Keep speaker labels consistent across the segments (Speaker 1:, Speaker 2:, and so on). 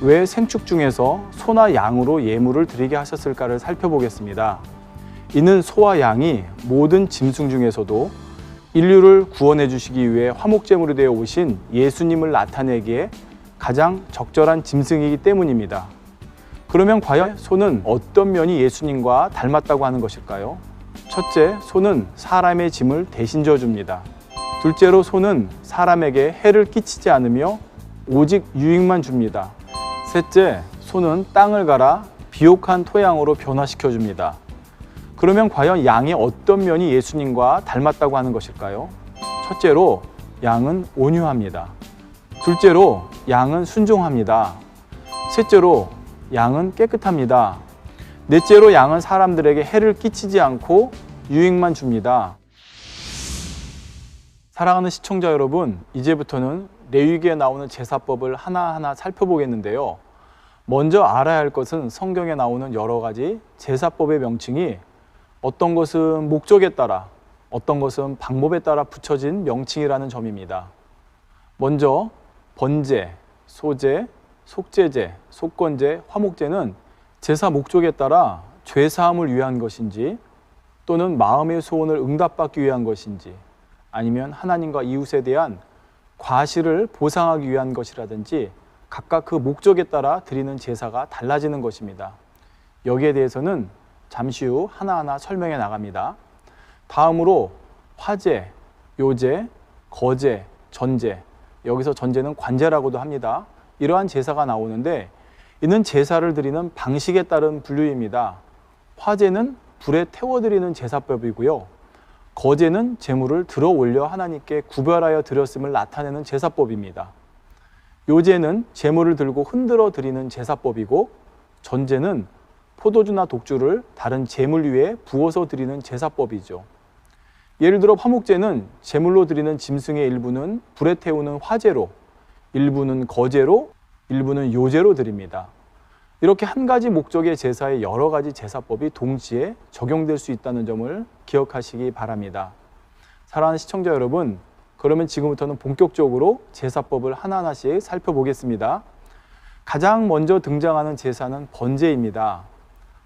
Speaker 1: 왜 생축 중에서 소나 양으로 예물을 드리게 하셨을까를 살펴보겠습니다. 이는 소와 양이 모든 짐승 중에서도 인류를 구원해 주시기 위해 화목제물이 되어 오신 예수님을 나타내기에 가장 적절한 짐승이기 때문입니다. 그러면 과연 소는 어떤 면이 예수님과 닮았다고 하는 것일까요? 첫째, 소는 사람의 짐을 대신 져줍니다. 둘째로 소는 사람에게 해를 끼치지 않으며 오직 유익만 줍니다. 셋째, 소는 땅을 갈아 비옥한 토양으로 변화시켜 줍니다. 그러면 과연 양의 어떤 면이 예수님과 닮았다고 하는 것일까요? 첫째로, 양은 온유합니다. 둘째로, 양은 순종합니다. 셋째로, 양은 깨끗합니다. 넷째로, 양은 사람들에게 해를 끼치지 않고 유익만 줍니다. 사랑하는 시청자 여러분, 이제부터는 레위기에 나오는 제사법을 하나하나 살펴보겠는데요. 먼저 알아야 할 것은 성경에 나오는 여러 가지 제사법의 명칭이 어떤 것은 목적에 따라, 어떤 것은 방법에 따라 붙여진 명칭이라는 점입니다. 먼저 번제, 소제, 속죄제, 속건제, 화목제는 제사 목적에 따라 죄사함을 위한 것인지 또는 마음의 소원을 응답받기 위한 것인지 아니면 하나님과 이웃에 대한 과실을 보상하기 위한 것이라든지 각각 그 목적에 따라 드리는 제사가 달라지는 것입니다. 여기에 대해서는 잠시 후 하나하나 설명해 나갑니다. 다음으로 화제, 요제, 거제, 전제, 여기서 전제는 관제라고도 합니다. 이러한 제사가 나오는데 이는 제사를 드리는 방식에 따른 분류입니다. 화제는 불에 태워드리는 제사법이고요. 거제는 제물을 들어 올려 하나님께 구별하여 드렸음을 나타내는 제사법입니다. 요제는 제물을 들고 흔들어 드리는 제사법이고 전제는 포도주나 독주를 다른 제물 위에 부어서 드리는 제사법이죠. 예를 들어 화목제는 제물로 드리는 짐승의 일부는 불에 태우는 화제로, 일부는 거제로, 일부는 요제로 드립니다. 이렇게 한 가지 목적의 제사에 여러 가지 제사법이 동시에 적용될 수 있다는 점을 기억하시기 바랍니다. 사랑하는 시청자 여러분, 그러면 지금부터는 본격적으로 제사법을 하나하나씩 살펴보겠습니다. 가장 먼저 등장하는 제사는 번제입니다.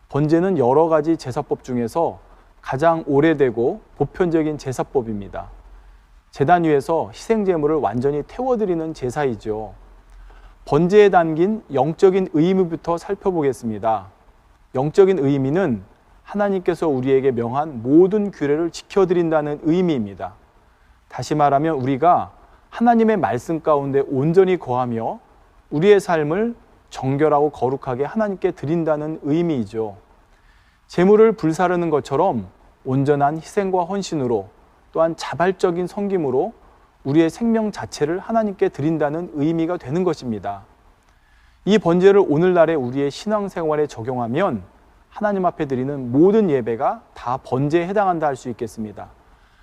Speaker 1: 번제는 여러 가지 제사법 중에서 가장 오래되고 보편적인 제사법입니다. 제단 위에서 희생제물을 완전히 태워드리는 제사이죠. 번제에 담긴 영적인 의미부터 살펴보겠습니다. 영적인 의미는 하나님께서 우리에게 명한 모든 규례를 지켜드린다는 의미입니다. 다시 말하면 우리가 하나님의 말씀 가운데 온전히 거하며 우리의 삶을 정결하고 거룩하게 하나님께 드린다는 의미이죠. 제물을 불사르는 것처럼 온전한 희생과 헌신으로 또한 자발적인 섬김으로 우리의 생명 자체를 하나님께 드린다는 의미가 되는 것입니다. 이 번제를 오늘날의 우리의 신앙생활에 적용하면 하나님 앞에 드리는 모든 예배가 다 번제에 해당한다 할 수 있겠습니다.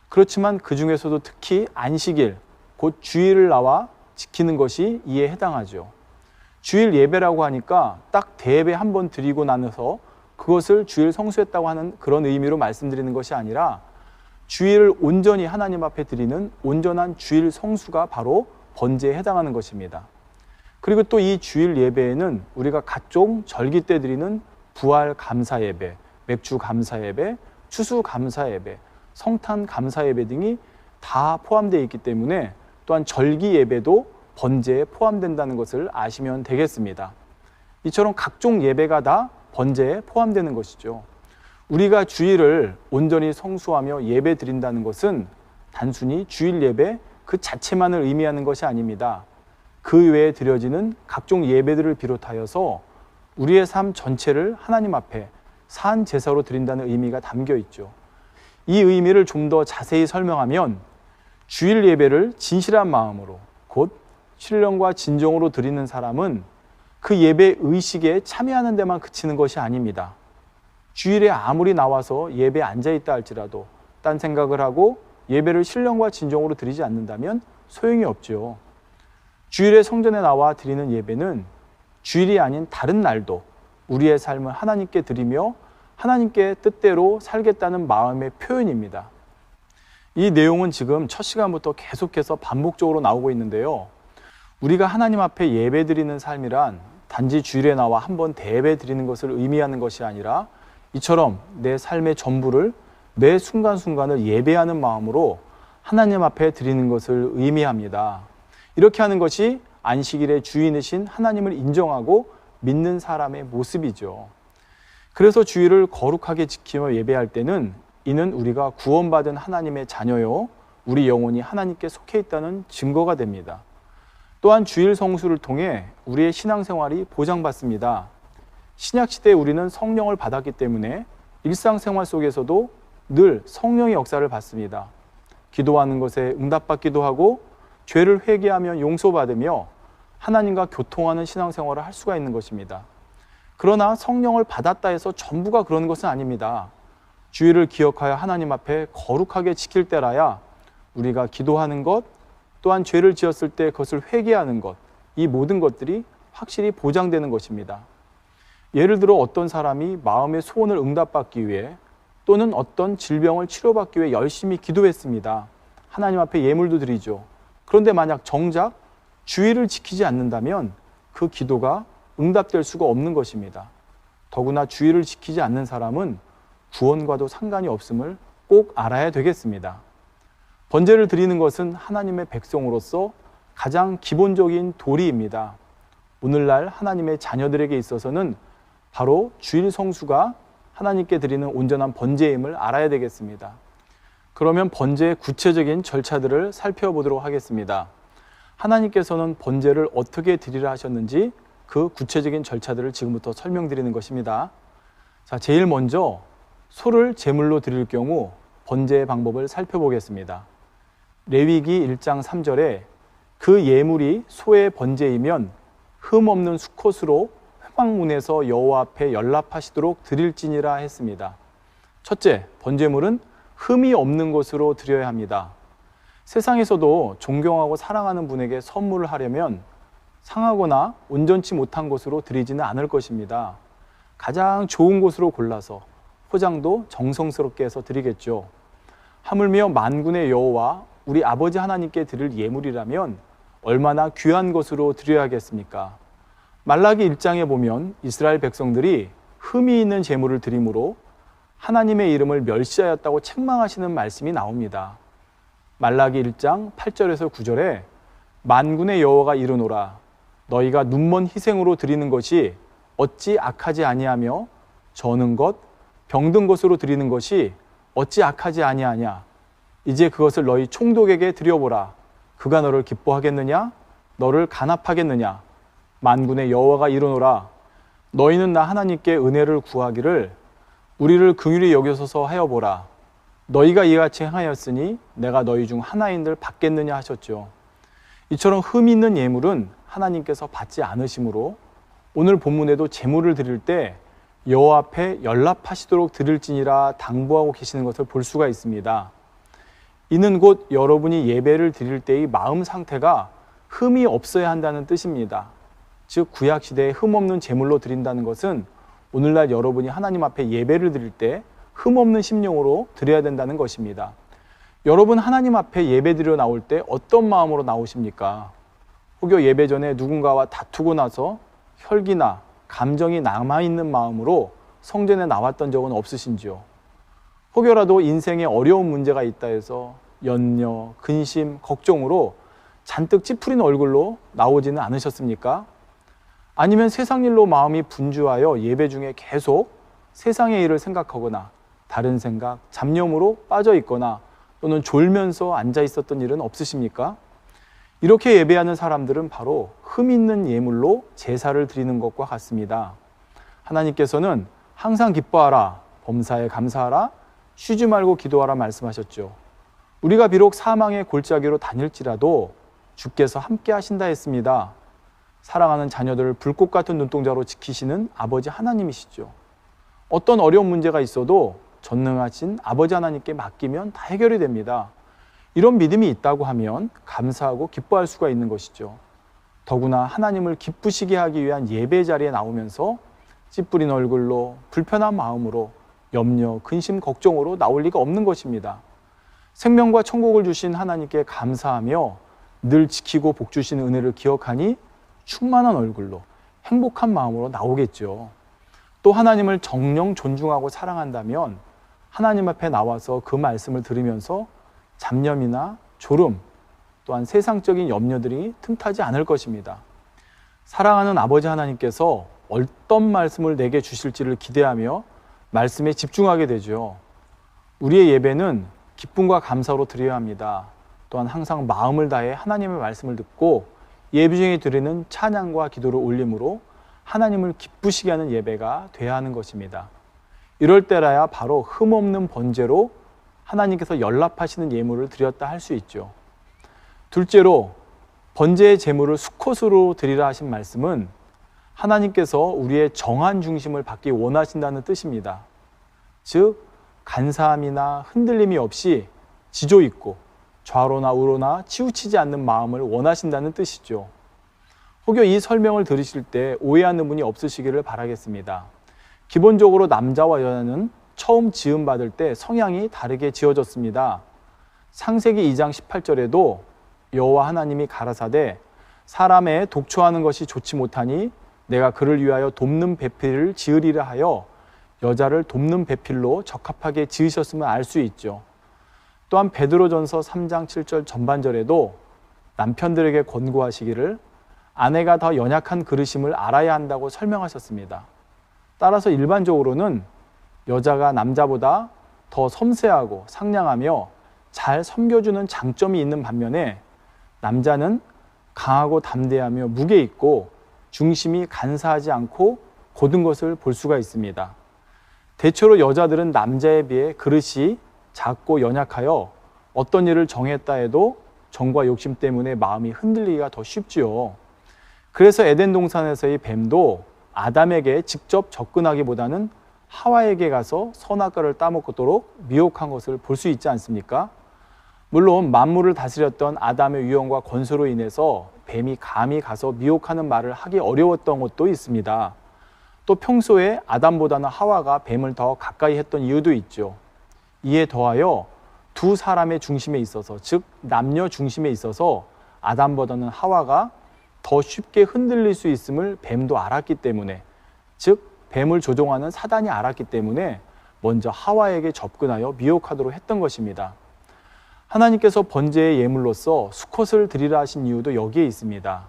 Speaker 1: 그렇지만 그 중에서도 특히 안식일, 곧 주일을 나와 지키는 것이 이에 해당하죠. 주일 예배라고 하니까 딱 대예배 한 번 드리고 나서 그것을 주일 성수했다고 하는 그런 의미로 말씀드리는 것이 아니라 주일을 온전히 하나님 앞에 드리는 온전한 주일 성수가 바로 번제에 해당하는 것입니다. 그리고 또 이 주일 예배에는 우리가 각종 절기 때 드리는 부활 감사 예배, 맥주 감사 예배, 추수 감사 예배, 성탄 감사 예배 등이 다 포함되어 있기 때문에 또한 절기 예배도 번제에 포함된다는 것을 아시면 되겠습니다. 이처럼 각종 예배가 다 번제에 포함되는 것이죠. 우리가 주일을 온전히 성수하며 예배 드린다는 것은 단순히 주일 예배 그 자체만을 의미하는 것이 아닙니다. 그 외에 드려지는 각종 예배들을 비롯하여서 우리의 삶 전체를 하나님 앞에 산 제사로 드린다는 의미가 담겨 있죠. 이 의미를 좀 더 자세히 설명하면 주일 예배를 진실한 마음으로 곧 신령과 진정으로 드리는 사람은 그 예배 의식에 참여하는 데만 그치는 것이 아닙니다. 주일에 아무리 나와서 예배에 앉아있다 할지라도 딴 생각을 하고 예배를 신령과 진정으로 드리지 않는다면 소용이 없죠. 주일에 성전에 나와 드리는 예배는 주일이 아닌 다른 날도 우리의 삶을 하나님께 드리며 하나님께 뜻대로 살겠다는 마음의 표현입니다. 이 내용은 지금 첫 시간부터 계속해서 반복적으로 나오고 있는데요. 우리가 하나님 앞에 예배 드리는 삶이란 단지 주일에 나와 한번 대배 드리는 것을 의미하는 것이 아니라 이처럼 내 삶의 전부를 매 순간순간을 예배하는 마음으로 하나님 앞에 드리는 것을 의미합니다. 이렇게 하는 것이 안식일의 주인이신 하나님을 인정하고 믿는 사람의 모습이죠. 그래서 주일을 거룩하게 지키며 예배할 때는 이는 우리가 구원받은 하나님의 자녀요, 우리 영혼이 하나님께 속해 있다는 증거가 됩니다. 또한 주일 성수를 통해 우리의 신앙생활이 보장받습니다. 신약시대에 우리는 성령을 받았기 때문에 일상생활 속에서도 늘 성령의 역사를 받습니다. 기도하는 것에 응답받기도 하고 죄를 회개하면 용서받으며 하나님과 교통하는 신앙생활을 할 수가 있는 것입니다. 그러나 성령을 받았다 해서 전부가 그런 것은 아닙니다. 주일을 기억하여 하나님 앞에 거룩하게 지킬 때라야 우리가 기도하는 것, 또한 죄를 지었을 때 그것을 회개하는 것, 이 모든 것들이 확실히 보장되는 것입니다. 예를 들어 어떤 사람이 마음의 소원을 응답받기 위해 또는 어떤 질병을 치료받기 위해 열심히 기도했습니다. 하나님 앞에 예물도 드리죠. 그런데 만약 정작 주일을 지키지 않는다면 그 기도가 응답될 수가 없는 것입니다. 더구나 주일을 지키지 않는 사람은 구원과도 상관이 없음을 꼭 알아야 되겠습니다. 번제를 드리는 것은 하나님의 백성으로서 가장 기본적인 도리입니다. 오늘날 하나님의 자녀들에게 있어서는 바로 주일 성수가 하나님께 드리는 온전한 번제임을 알아야 되겠습니다. 그러면 번제의 구체적인 절차들을 살펴보도록 하겠습니다. 하나님께서는 번제를 어떻게 드리라 하셨는지 그 구체적인 절차들을 지금부터 설명드리는 것입니다. 자, 제일 먼저 소를 제물로 드릴 경우 번제의 방법을 살펴보겠습니다. 레위기 1장 3절에 그 예물이 소의 번제이면 흠 없는 수컷으로 회막문에서 여호와 앞에 연락하시도록 드릴지니라 했습니다. 첫째, 번제물은 흠이 없는 것으로 드려야 합니다. 세상에서도 존경하고 사랑하는 분에게 선물을 하려면 상하거나 온전치 못한 것으로 드리지는 않을 것입니다. 가장 좋은 것으로 골라서 포장도 정성스럽게 해서 드리겠죠. 하물며 만군의 여호와 우리 아버지 하나님께 드릴 예물이라면 얼마나 귀한 것으로 드려야겠습니까? 말라기 1장에 보면 이스라엘 백성들이 흠이 있는 제물을 드림으로 하나님의 이름을 멸시하였다고 책망하시는 말씀이 나옵니다. 말라기 1장 8절에서 9절에 만군의 여호와가 이르노라 너희가 눈먼 희생으로 드리는 것이 어찌 악하지 아니하며 저는 것, 병든 것으로 드리는 것이 어찌 악하지 아니하냐. 이제 그것을 너희 총독에게 드려보라. 그가 너를 기뻐하겠느냐? 너를 간합하겠느냐? 만군의 여호와가 이르노라 너희는 나 하나님께 은혜를 구하기를 우리를 긍휼히 여기소서 하여보라. 너희가 이같이 행하였으니 내가 너희 중 하나인들 받겠느냐 하셨죠. 이처럼 흠 있는 예물은 하나님께서 받지 않으시므로 오늘 본문에도 제물을 드릴 때 여호와 앞에 연락하시도록 드릴지니라 당부하고 계시는 것을 볼 수가 있습니다. 이는 곧 여러분이 예배를 드릴 때의 마음 상태가 흠이 없어야 한다는 뜻입니다. 즉 구약시대에 흠 없는 제물로 드린다는 것은 오늘날 여러분이 하나님 앞에 예배를 드릴 때 흠 없는 심령으로 드려야 된다는 것입니다. 여러분 하나님 앞에 예배 드려 나올 때 어떤 마음으로 나오십니까? 혹여 예배 전에 누군가와 다투고 나서 혈기나 감정이 남아있는 마음으로 성전에 나왔던 적은 없으신지요? 혹여라도 인생에 어려운 문제가 있다 해서 염려, 근심, 걱정으로 잔뜩 찌푸린 얼굴로 나오지는 않으셨습니까? 아니면 세상 일로 마음이 분주하여 예배 중에 계속 세상의 일을 생각하거나 다른 생각, 잡념으로 빠져 있거나 또는 졸면서 앉아 있었던 일은 없으십니까? 이렇게 예배하는 사람들은 바로 흠 있는 예물로 제사를 드리는 것과 같습니다. 하나님께서는 항상 기뻐하라, 범사에 감사하라, 쉬지 말고 기도하라 말씀하셨죠. 우리가 비록 사망의 골짜기로 다닐지라도 주께서 함께 하신다 했습니다. 사랑하는 자녀들을 불꽃 같은 눈동자로 지키시는 아버지 하나님이시죠. 어떤 어려운 문제가 있어도 전능하신 아버지 하나님께 맡기면 다 해결이 됩니다. 이런 믿음이 있다고 하면 감사하고 기뻐할 수가 있는 것이죠. 더구나 하나님을 기쁘시게 하기 위한 예배 자리에 나오면서 찌푸린 얼굴로 불편한 마음으로 염려, 근심, 걱정으로 나올 리가 없는 것입니다. 생명과 천국을 주신 하나님께 감사하며 늘 지키고 복 주신 은혜를 기억하니 충만한 얼굴로 행복한 마음으로 나오겠죠. 또 하나님을 정령 존중하고 사랑한다면 하나님 앞에 나와서 그 말씀을 들으면서 잡념이나 졸음, 또한 세상적인 염려들이 틈타지 않을 것입니다. 사랑하는 아버지 하나님께서 어떤 말씀을 내게 주실지를 기대하며 말씀에 집중하게 되죠. 우리의 예배는 기쁨과 감사로 드려야 합니다. 또한 항상 마음을 다해 하나님의 말씀을 듣고 예배 중에 드리는 찬양과 기도를 올림으로 하나님을 기쁘시게 하는 예배가 돼야 하는 것입니다. 이럴 때라야 바로 흠없는 번제로 하나님께서 연락하시는 예물을 드렸다 할 수 있죠. 둘째로 번제의 제물을 수컷으로 드리라 하신 말씀은 하나님께서 우리의 정한 중심을 받기 원하신다는 뜻입니다. 즉 간사함이나 흔들림이 없이 지조 있고 좌로나 우로나 치우치지 않는 마음을 원하신다는 뜻이죠. 혹여 이 설명을 들으실 때 오해하는 분이 없으시기를 바라겠습니다. 기본적으로 남자와 여자는 처음 지음받을 때 성향이 다르게 지어졌습니다. 창세기 2장 18절에도 여호와 하나님이 가라사대 사람의 독초하는 것이 좋지 못하니 내가 그를 위하여 돕는 배필을 지으리라 하여 여자를 돕는 배필로 적합하게 지으셨음을 알 수 있죠. 또한 베드로전서 3장 7절 전반절에도 남편들에게 권고하시기를 아내가 더 연약한 그릇임을 알아야 한다고 설명하셨습니다. 따라서 일반적으로는 여자가 남자보다 더 섬세하고 상냥하며 잘 섬겨주는 장점이 있는 반면에 남자는 강하고 담대하며 무게 있고 중심이 간사하지 않고 고든 것을 볼 수가 있습니다. 대체로 여자들은 남자에 비해 그릇이 작고 연약하여 어떤 일을 정했다 해도 정과 욕심 때문에 마음이 흔들리기가 더 쉽지요. 그래서 에덴 동산에서의 뱀도 아담에게 직접 접근하기보다는 하와에게 가서 선악과를 따먹도록 미혹한 것을 볼 수 있지 않습니까? 물론 만물을 다스렸던 아담의 유언과 권세로 인해서 뱀이 감히 가서 미혹하는 말을 하기 어려웠던 것도 있습니다. 또 평소에 아담보다는 하와가 뱀을 더 가까이 했던 이유도 있죠. 이에 더하여 두 사람의 중심에 있어서, 즉 남녀 중심에 있어서 아담보다는 하와가 더 쉽게 흔들릴 수 있음을 뱀도 알았기 때문에, 즉 뱀을 조종하는 사단이 알았기 때문에 먼저 하와에게 접근하여 미혹하도록 했던 것입니다. 하나님께서 번제의 예물로서 수컷을 드리라 하신 이유도 여기에 있습니다.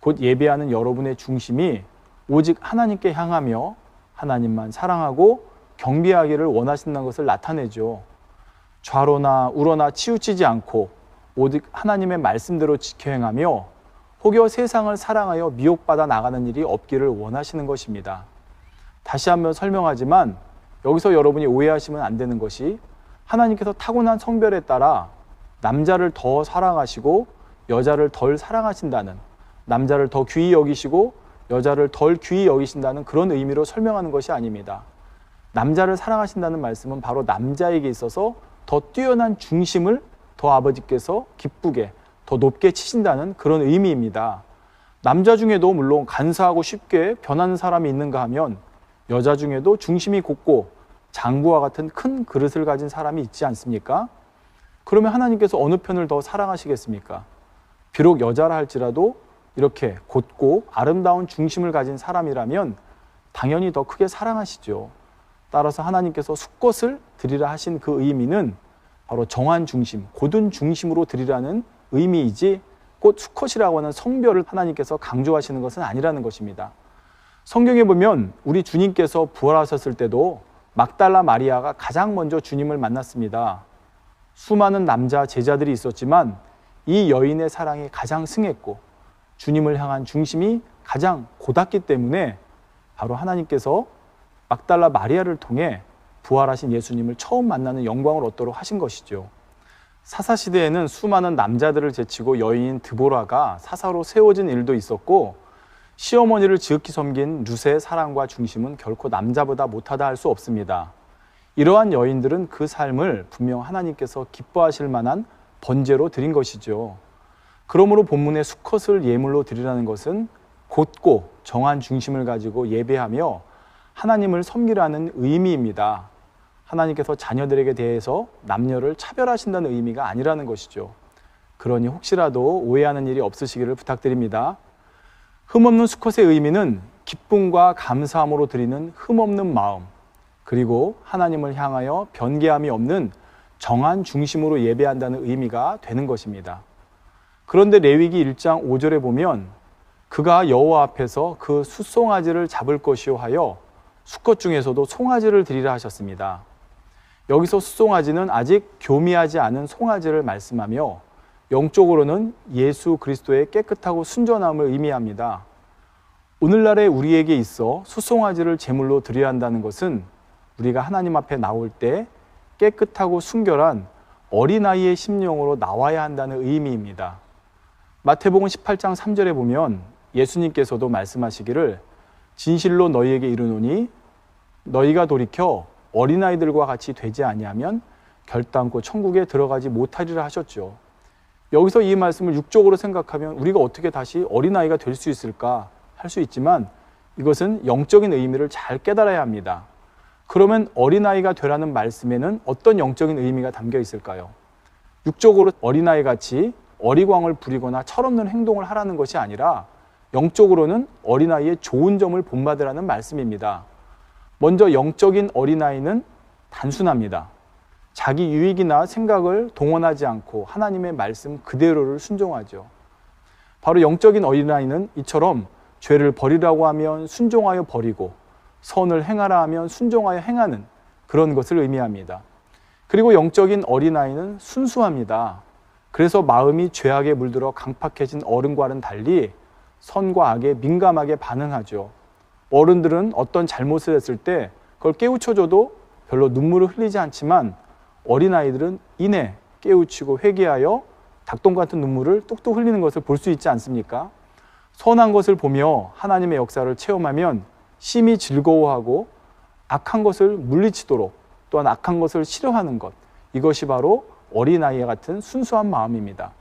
Speaker 1: 곧 예배하는 여러분의 중심이 오직 하나님께 향하며 하나님만 사랑하고 경배하기를 원하신다는 것을 나타내죠. 좌로나 우로나 치우치지 않고 오직 하나님의 말씀대로 지켜 행하며 혹여 세상을 사랑하여 미혹받아 나가는 일이 없기를 원하시는 것입니다. 다시 한번 설명하지만 여기서 여러분이 오해하시면 안 되는 것이 하나님께서 타고난 성별에 따라 남자를 더 사랑하시고 여자를 덜 사랑하신다는, 남자를 더 귀히 여기시고 여자를 덜 귀히 여기신다는 그런 의미로 설명하는 것이 아닙니다. 남자를 사랑하신다는 말씀은 바로 남자에게 있어서 더 뛰어난 중심을 더 아버지께서 기쁘게 더 높게 치신다는 그런 의미입니다. 남자 중에도 물론 간사하고 쉽게 변하는 사람이 있는가 하면 여자 중에도 중심이 곱고 장구와 같은 큰 그릇을 가진 사람이 있지 않습니까? 그러면 하나님께서 어느 편을 더 사랑하시겠습니까? 비록 여자라 할지라도 이렇게 곧고 아름다운 중심을 가진 사람이라면 당연히 더 크게 사랑하시죠. 따라서 하나님께서 수컷을 드리라 하신 그 의미는 바로 정한 중심, 고든 중심으로 드리라는 의미이지 곧 수컷이라고 하는 성별을 하나님께서 강조하시는 것은 아니라는 것입니다. 성경에 보면 우리 주님께서 부활하셨을 때도 막달라 마리아가 가장 먼저 주님을 만났습니다. 수많은 남자 제자들이 있었지만 이 여인의 사랑이 가장 승했고 주님을 향한 중심이 가장 고닿기 때문에 바로 하나님께서 막달라 마리아를 통해 부활하신 예수님을 처음 만나는 영광을 얻도록 하신 것이죠. 사사시대에는 수많은 남자들을 제치고 여인인 드보라가 사사로 세워진 일도 있었고 시어머니를 지극히 섬긴 룻의 사랑과 중심은 결코 남자보다 못하다 할 수 없습니다. 이러한 여인들은 그 삶을 분명 하나님께서 기뻐하실 만한 번제로 드린 것이죠. 그러므로 본문의 수컷을 예물로 드리라는 것은 곧고 정한 중심을 가지고 예배하며 하나님을 섬기라는 의미입니다. 하나님께서 자녀들에게 대해서 남녀를 차별하신다는 의미가 아니라는 것이죠. 그러니 혹시라도 오해하는 일이 없으시기를 부탁드립니다. 흠없는 수컷의 의미는 기쁨과 감사함으로 드리는 흠없는 마음, 그리고 하나님을 향하여 변개함이 없는 정한 중심으로 예배한다는 의미가 되는 것입니다. 그런데 레위기 1장 5절에 보면 그가 여호와 앞에서 그 숫송아지를 잡을 것이요 하여 수컷 중에서도 송아지를 드리라 하셨습니다. 여기서 숫송아지는 아직 교미하지 않은 송아지를 말씀하며 영적으로는 예수 그리스도의 깨끗하고 순전함을 의미합니다. 오늘날에 우리에게 있어 숫송아지를 제물로 드려야 한다는 것은 우리가 하나님 앞에 나올 때 깨끗하고 순결한 어린아이의 심령으로 나와야 한다는 의미입니다. 마태복음 18장 3절에 보면 예수님께서도 말씀하시기를 진실로 너희에게 이르노니 너희가 돌이켜 어린아이들과 같이 되지 아니하면 결단코 천국에 들어가지 못하리라 하셨죠. 여기서 이 말씀을 육적으로 생각하면 우리가 어떻게 다시 어린아이가 될 수 있을까 할 수 있지만 이것은 영적인 의미를 잘 깨달아야 합니다. 그러면 어린아이가 되라는 말씀에는 어떤 영적인 의미가 담겨 있을까요? 육적으로 어린아이 같이 어리광을 부리거나 철없는 행동을 하라는 것이 아니라 영적으로는 어린아이의 좋은 점을 본받으라는 말씀입니다. 먼저 영적인 어린아이는 단순합니다. 자기 유익이나 생각을 동원하지 않고 하나님의 말씀 그대로를 순종하죠. 바로 영적인 어린아이는 이처럼 죄를 버리라고 하면 순종하여 버리고 선을 행하라 하면 순종하여 행하는 그런 것을 의미합니다. 그리고 영적인 어린아이는 순수합니다. 그래서 마음이 죄악에 물들어 강팍해진 어른과는 달리 선과 악에 민감하게 반응하죠. 어른들은 어떤 잘못을 했을 때 그걸 깨우쳐줘도 별로 눈물을 흘리지 않지만 어린아이들은 이내 깨우치고 회개하여 닭똥 같은 눈물을 뚝뚝 흘리는 것을 볼 수 있지 않습니까? 선한 것을 보며 하나님의 역사를 체험하면 심히 즐거워하고 악한 것을 물리치도록 또한 악한 것을 싫어하는 것, 이것이 바로 어린아이와 같은 순수한 마음입니다.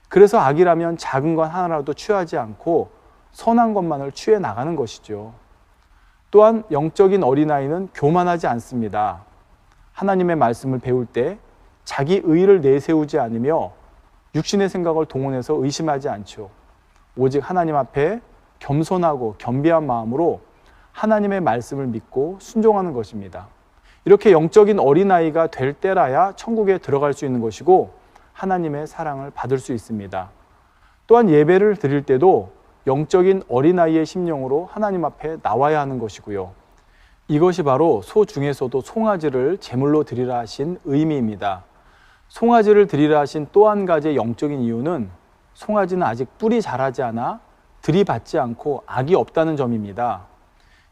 Speaker 1: 그래서 악이라면 작은 것 하나라도 취하지 않고 선한 것만을 취해 나가는 것이죠. 또한 영적인 어린아이는 교만하지 않습니다. 하나님의 말씀을 배울 때 자기 의의를 내세우지 않으며 육신의 생각을 동원해서 의심하지 않죠. 오직 하나님 앞에 겸손하고 겸비한 마음으로 하나님의 말씀을 믿고 순종하는 것입니다. 이렇게 영적인 어린아이가 될 때라야 천국에 들어갈 수 있는 것이고 하나님의 사랑을 받을 수 있습니다. 또한 예배를 드릴 때도 영적인 어린아이의 심령으로 하나님 앞에 나와야 하는 것이고요. 이것이 바로 소 중에서도 송아지를 제물로 드리라 하신 의미입니다. 송아지를 드리라 하신 또 한 가지의 영적인 이유는 송아지는 아직 뿔이 자라지 않아 들이받지 않고 악이 없다는 점입니다.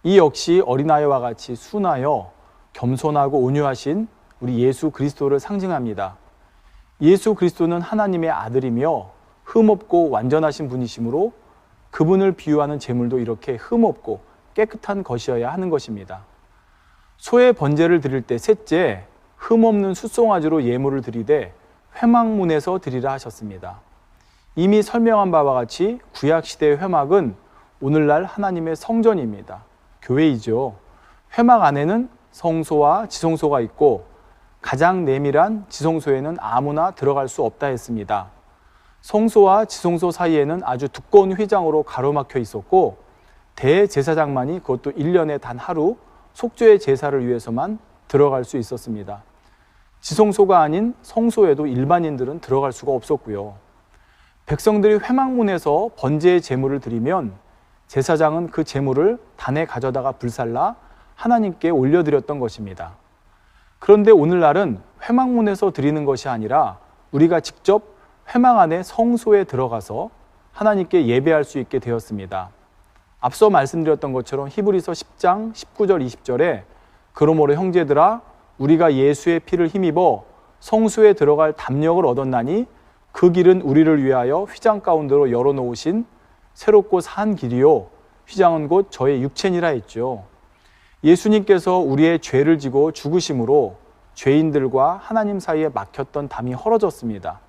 Speaker 1: 이 역시 어린아이와 같이 순하여 겸손하고 온유하신 우리 예수 그리스도를 상징합니다. 예수 그리스도는 하나님의 아들이며 흠없고 완전하신 분이시므로 그분을 비유하는 제물도 이렇게 흠없고 깨끗한 것이어야 하는 것입니다. 소의 번제를 드릴 때 셋째, 흠없는 숫송아지로 예물을 드리되 회막문에서 드리라 하셨습니다. 이미 설명한 바와 같이 구약시대의 회막은 오늘날 하나님의 성전입니다. 교회이죠. 회막 안에는 성소와 지성소가 있고 가장 내밀한 지성소에는 아무나 들어갈 수 없다 했습니다. 성소와 지성소 사이에는 아주 두꺼운 휘장으로 가로막혀 있었고 대제사장만이 그것도 1년에 단 하루 속죄의 제사를 위해서만 들어갈 수 있었습니다. 지성소가 아닌 성소에도 일반인들은 들어갈 수가 없었고요. 백성들이 회막문에서 번제의 제물을 드리면 제사장은 그 제물을 단에 가져다가 불살라 하나님께 올려드렸던 것입니다. 그런데 오늘날은 회막문에서 드리는 것이 아니라 우리가 직접 회막 안에 성소에 들어가서 하나님께 예배할 수 있게 되었습니다. 앞서 말씀드렸던 것처럼 히브리서 10장 19절 20절에 그러므로 형제들아 우리가 예수의 피를 힘입어 성소에 들어갈 담력을 얻었나니 그 길은 우리를 위하여 휘장 가운데로 열어놓으신 새롭고 산 길이요 휘장은 곧 저의 육체니라 했죠. 예수님께서 우리의 죄를 지고 죽으심으로 죄인들과 하나님 사이에 막혔던 담이 헐어졌습니다.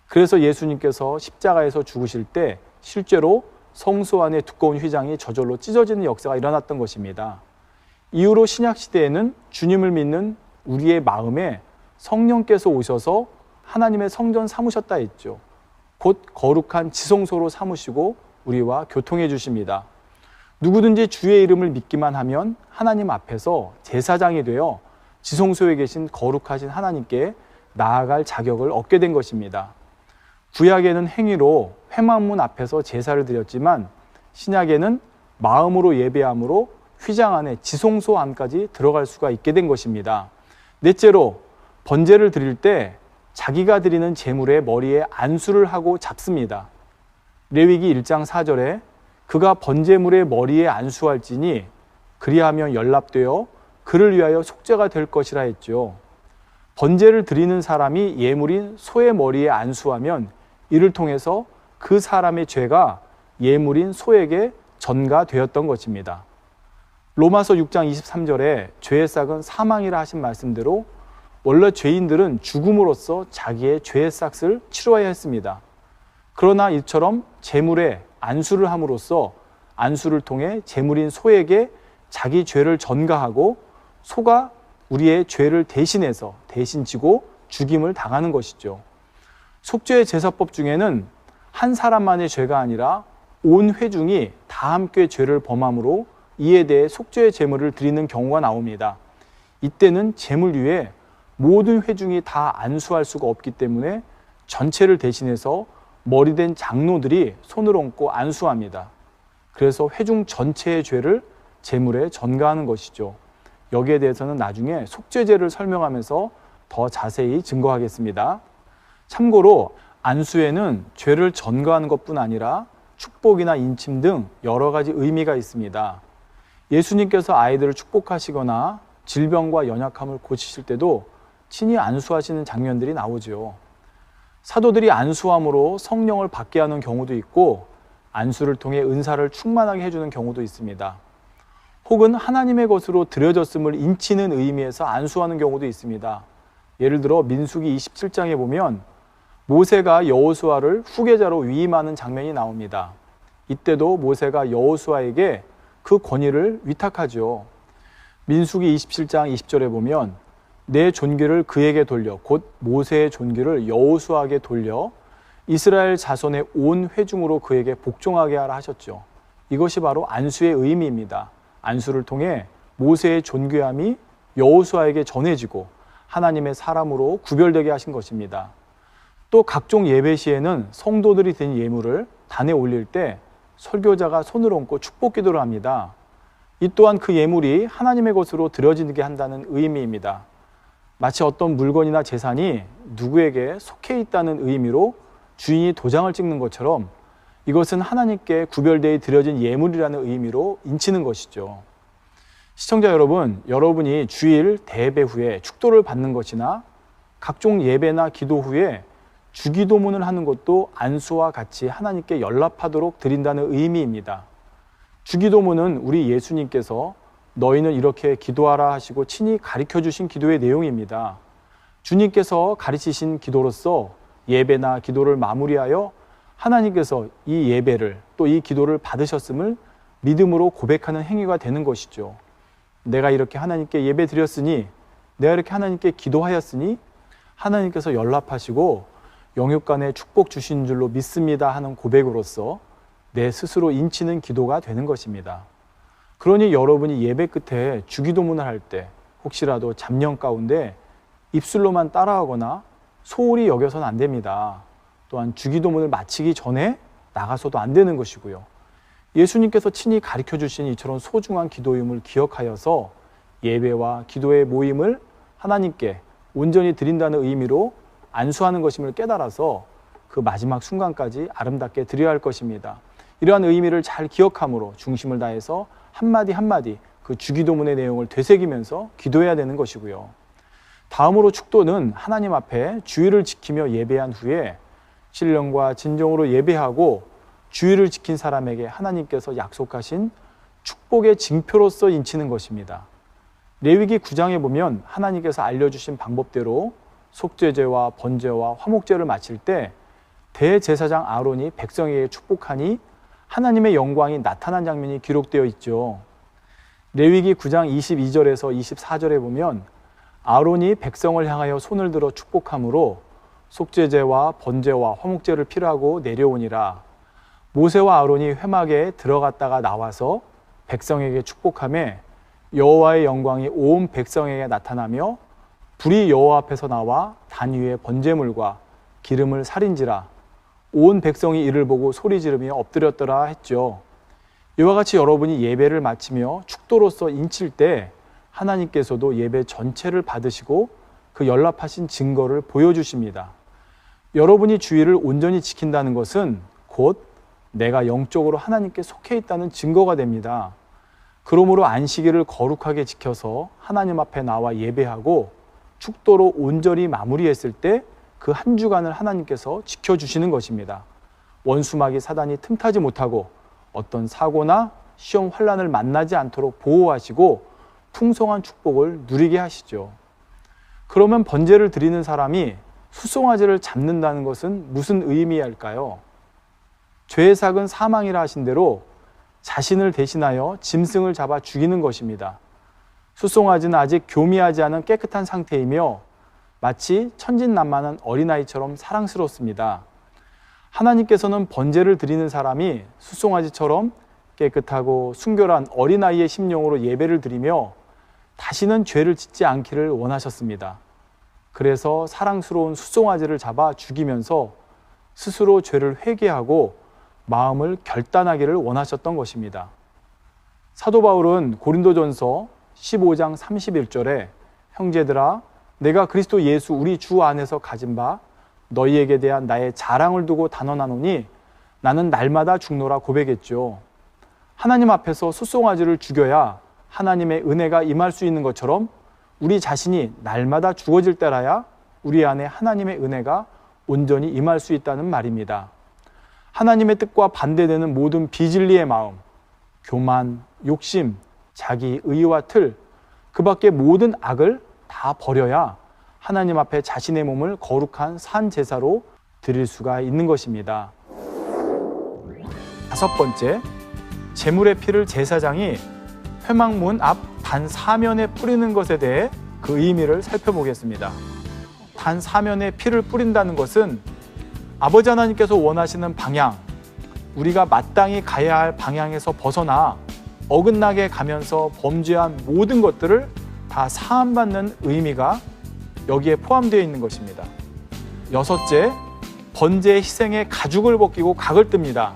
Speaker 1: 그래서 예수님께서 십자가에서 죽으실 때 실제로 성소 안의 두꺼운 휘장이 저절로 찢어지는 역사가 일어났던 것입니다. 이후로 신약시대에는 주님을 믿는 우리의 마음에 성령께서 오셔서 하나님의 성전 삼으셨다 했죠. 곧 거룩한 지성소로 삼으시고 우리와 교통해 주십니다. 누구든지 주의 이름을 믿기만 하면 하나님 앞에서 제사장이 되어 지성소에 계신 거룩하신 하나님께 나아갈 자격을 얻게 된 것입니다. 구약에는 행위로 회막문 앞에서 제사를 드렸지만 신약에는 마음으로 예배함으로 휘장 안에 지성소 안까지 들어갈 수가 있게 된 것입니다. 넷째로 번제를 드릴 때 자기가 드리는 제물의 머리에 안수를 하고 잡습니다. 레위기 1장 4절에 그가 번제물의 머리에 안수할지니 그리하면 연락되어 그를 위하여 속죄가 될 것이라 했죠. 번제를 드리는 사람이 예물인 소의 머리에 안수하면 이를 통해서 그 사람의 죄가 예물인 소에게 전가되었던 것입니다. 로마서 6장 23절에 죄의 싹은 사망이라 하신 말씀대로 원래 죄인들은 죽음으로써 자기의 죄의 싹을 치러야 했습니다. 그러나 이처럼 제물에 안수를 함으로써 안수를 통해 제물인 소에게 자기 죄를 전가하고 소가 우리의 죄를 대신해서 대신 지고 죽임을 당하는 것이죠. 속죄 제사법 중에는 한 사람만의 죄가 아니라 온 회중이 다 함께 죄를 범함으로 이에 대해 속죄의 제물을 드리는 경우가 나옵니다. 이때는 제물 위에 모든 회중이 다 안수할 수가 없기 때문에 전체를 대신해서 머리된 장로들이 손을 얹고 안수합니다. 그래서 회중 전체의 죄를 제물에 전가하는 것이죠. 여기에 대해서는 나중에 속죄제를 설명하면서 더 자세히 증거하겠습니다. 참고로 안수에는 죄를 전가하는 것뿐 아니라 축복이나 인침 등 여러 가지 의미가 있습니다. 예수님께서 아이들을 축복하시거나 질병과 연약함을 고치실 때도 친히 안수하시는 장면들이 나오죠. 사도들이 안수함으로 성령을 받게 하는 경우도 있고 안수를 통해 은사를 충만하게 해주는 경우도 있습니다. 혹은 하나님의 것으로 드려졌음을 인치는 의미에서 안수하는 경우도 있습니다. 예를 들어 민수기 27장에 보면 모세가 여호수아를 후계자로 위임하는 장면이 나옵니다. 이때도 모세가 여호수아에게 그 권위를 위탁하죠. 민수기 27장 20절에 보면 내 존귀를 그에게 돌려 곧 모세의 존귀를 여호수아에게 돌려 이스라엘 자손의 온 회중으로 그에게 복종하게 하라 하셨죠. 이것이 바로 안수의 의미입니다. 안수를 통해 모세의 존귀함이 여호수아에게 전해지고 하나님의 사람으로 구별되게 하신 것입니다. 또 각종 예배 시에는 성도들이 드린 예물을 단에 올릴 때 설교자가 손을 얹고 축복 기도를 합니다. 이 또한 그 예물이 하나님의 것으로 드려지게 한다는 의미입니다. 마치 어떤 물건이나 재산이 누구에게 속해 있다는 의미로 주인이 도장을 찍는 것처럼 이것은 하나님께 구별되어 드려진 예물이라는 의미로 인치는 것이죠. 시청자 여러분, 여러분이 주일 대예배 후에 축도를 받는 것이나 각종 예배나 기도 후에 주기도문을 하는 것도 안수와 같이 하나님께 연락하도록 드린다는 의미입니다. 주기도문은 우리 예수님께서 너희는 이렇게 기도하라 하시고 친히 가르쳐 주신 기도의 내용입니다. 주님께서 가르치신 기도로서 예배나 기도를 마무리하여 하나님께서 이 예배를 또 이 기도를 받으셨음을 믿음으로 고백하는 행위가 되는 것이죠. 내가 이렇게 하나님께 예배 드렸으니, 내가 이렇게 하나님께 기도하였으니 하나님께서 연락하시고 영육간에 축복 주신 줄로 믿습니다 하는 고백으로서 내 스스로 인치는 기도가 되는 것입니다. 그러니 여러분이 예배 끝에 주기도문을 할 때 혹시라도 잡념 가운데 입술로만 따라하거나 소홀히 여겨서는 안 됩니다. 또한 주기도문을 마치기 전에 나가서도 안 되는 것이고요. 예수님께서 친히 가르쳐 주신 이처럼 소중한 기도임을 기억하여서 예배와 기도의 모임을 하나님께 온전히 드린다는 의미로 안수하는 것임을 깨달아서 그 마지막 순간까지 아름답게 드려야 할 것입니다. 이러한 의미를 잘 기억함으로 중심을 다해서 한마디 한마디 그 주기도문의 내용을 되새기면서 기도해야 되는 것이고요. 다음으로 축도는 하나님 앞에 주의를 지키며 예배한 후에 신령과 진정으로 예배하고 주의를 지킨 사람에게 하나님께서 약속하신 축복의 징표로서 인치는 것입니다. 레위기 9장에 보면 하나님께서 알려주신 방법대로 속죄제와 번제와 화목제를 마칠 때 대제사장 아론이 백성에게 축복하니 하나님의 영광이 나타난 장면이 기록되어 있죠. 레위기 9장 22절에서 24절에 보면 아론이 백성을 향하여 손을 들어 축복함으로 속죄제와 번제와 화목제를 필요하고 내려오니라. 모세와 아론이 회막에 들어갔다가 나와서 백성에게 축복하며 여호와의 영광이 온 백성에게 나타나며 불이 여호와 앞에서 나와 단 위에 번제물과 기름을 살인지라 온 백성이 이를 보고 소리 지르며 엎드렸더라 했죠. 이와 같이 여러분이 예배를 마치며 축도로서 인칠 때 하나님께서도 예배 전체를 받으시고 그 연락하신 증거를 보여주십니다. 여러분이 주의를 온전히 지킨다는 것은 곧 내가 영적으로 하나님께 속해 있다는 증거가 됩니다. 그러므로 안식일을 거룩하게 지켜서 하나님 앞에 나와 예배하고 축도로 온전히 마무리했을 때 그 한 주간을 하나님께서 지켜주시는 것입니다. 원수마귀 사단이 틈타지 못하고 어떤 사고나 시험 환난을 만나지 않도록 보호하시고 풍성한 축복을 누리게 하시죠. 그러면 번제를 드리는 사람이 수송아지를 잡는다는 것은 무슨 의미일까요? 죄의 삭은 사망이라 하신 대로 자신을 대신하여 짐승을 잡아 죽이는 것입니다. 수송아지는 아직 교미하지 않은 깨끗한 상태이며 마치 천진난만한 어린아이처럼 사랑스럽습니다. 하나님께서는 번제를 드리는 사람이 수송아지처럼 깨끗하고 순결한 어린아이의 심령으로 예배를 드리며 다시는 죄를 짓지 않기를 원하셨습니다. 그래서 사랑스러운 수송아지를 잡아 죽이면서 스스로 죄를 회개하고 마음을 결단하기를 원하셨던 것입니다. 사도 바울은 고린도전서 15장 31절에 형제들아 내가 그리스도 예수 우리 주 안에서 가진 바 너희에게 대한 나의 자랑을 두고 단언하노니 나는 날마다 죽노라 고백했죠. 하나님 앞에서 수송아지를 죽여야 하나님의 은혜가 임할 수 있는 것처럼 우리 자신이 날마다 죽어질 때라야 우리 안에 하나님의 은혜가 온전히 임할 수 있다는 말입니다. 하나님의 뜻과 반대되는 모든 비진리의 마음, 교만, 욕심, 자기 의와 틀, 그 밖의 모든 악을 다 버려야 하나님 앞에 자신의 몸을 거룩한 산 제사로 드릴 수가 있는 것입니다. 다섯 번째, 제물의 피를 제사장이 회막문 앞 단 사면에 뿌리는 것에 대해 그 의미를 살펴보겠습니다. 단 사면에 피를 뿌린다는 것은 아버지 하나님께서 원하시는 방향, 우리가 마땅히 가야 할 방향에서 벗어나 어긋나게 가면서 범죄한 모든 것들을 다 사함받는 의미가 여기에 포함되어 있는 것입니다. 여섯째, 번제의 희생에 가죽을 벗기고 각을 뜹니다.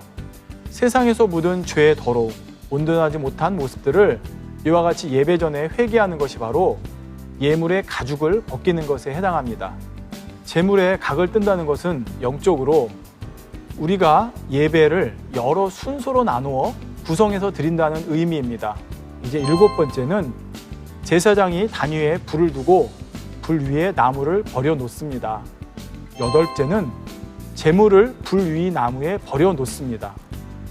Speaker 1: 세상에서 묻은 죄의 더러움, 온전하지 못한 모습들을 이와 같이 예배 전에 회개하는 것이 바로 예물의 가죽을 벗기는 것에 해당합니다. 제물에 각을 뜬다는 것은 영적으로 우리가 예배를 여러 순서로 나누어 구성해서 드린다는 의미입니다. 이제 일곱 번째는 제사장이 단위에 불을 두고 불 위에 나무를 버려 놓습니다. 여덟째는 제물을 불 위 나무에 버려 놓습니다.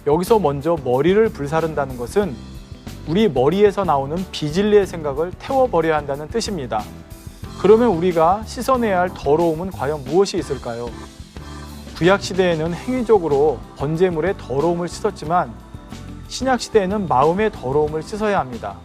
Speaker 1: 여기서 먼저 머리를 불사른다는 것은 우리 머리에서 나오는 비진리의 생각을 태워버려야 한다는 뜻입니다. 그러면 우리가 씻어내야 할 더러움은 과연 무엇이 있을까요? 구약시대에는 행위적으로 번제물의 더러움을 씻었지만 신약시대에는 마음의 더러움을 씻어야 합니다.